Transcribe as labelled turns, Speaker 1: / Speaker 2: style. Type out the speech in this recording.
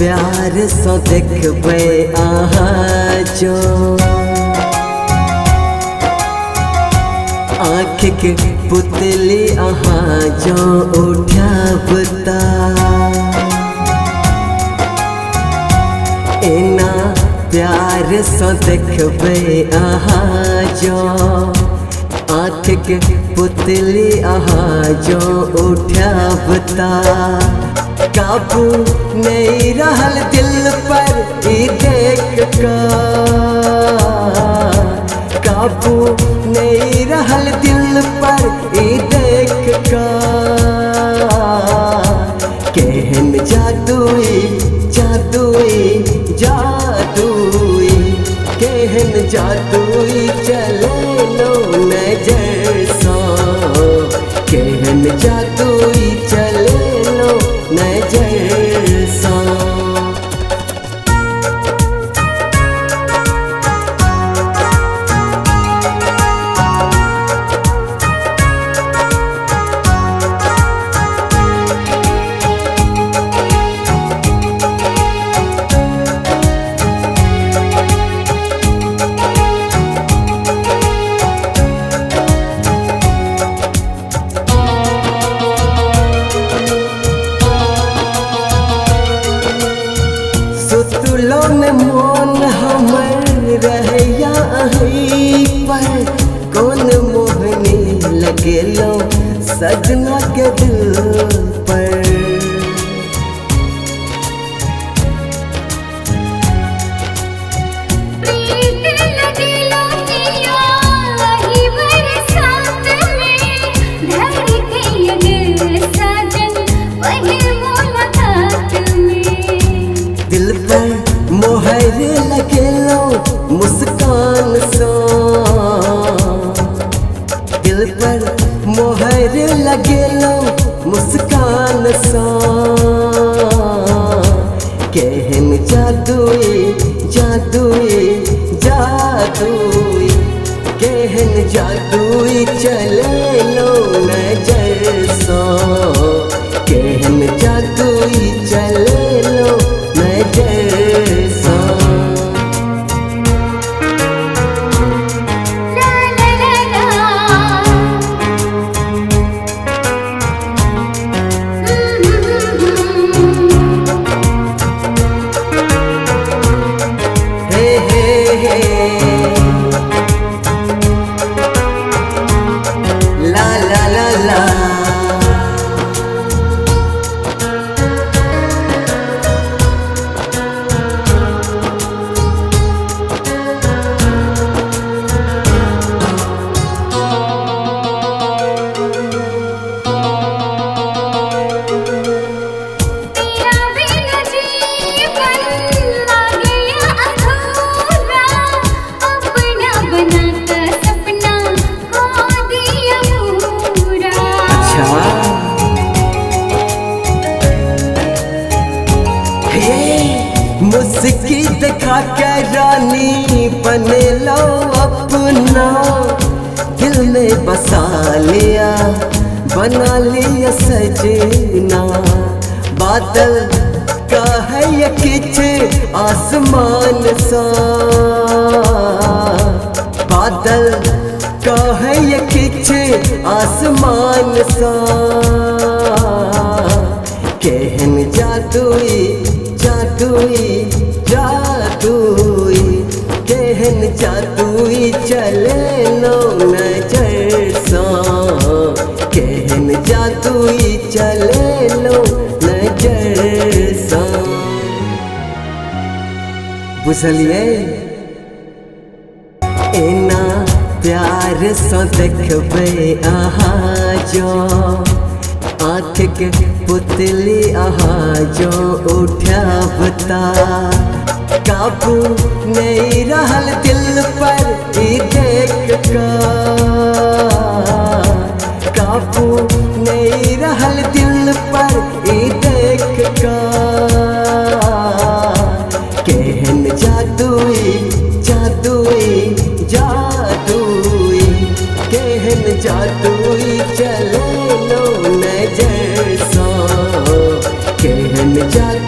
Speaker 1: प्यार सो देखबे अहाँ जो आँख के पुतली अहाँ जो उठावता एना प्यार सो देखबे अहाँ जो आँख के पुतली अहाँ जो उठावता काबू नहीं रहल दिल पर ई देख कर काबू नहीं रहल दिल पर ई देख कर केहन जादुई जादुई जादुई केहन जादुई चले लो नजर सो केहन जादुई चले लो नजर सो सुतलो में मोन हमर रहया अहीं पर कौन मोहनी लगेलो सजना के दिल पर दिल पर मोहर लगेलो मुस्कान सो दिल पर मोहर लगेलो मुस्कान सो केहन जादुई जादुई जादुई केहन जादुई चले लो नजर सो केहन जादुई चले लो नजर सो हे हे हे ला ला ला ला मुस्की दिखा के रानी बने लो अपना दिल में बसा लिया बना लिया सजना बादल का है ये किच आसमान सा बादल का है ये किच आसमान सा केहन जादुई जादुई जादुई केहन जादुई चले लो नजर सो केहन जादुई चले लो नजर सो बुझलिए एना प्यार सो देखबे अहाँ जो आँख के पुतली अहाँ जो उठावता काबू नहीं रहल दिल पर ई देख कर काबू नहीं रहल दिल पर ई देख कर केहन जादुई जादुई जादुई केहन जादुई चले लो नजर सो केहन जादुई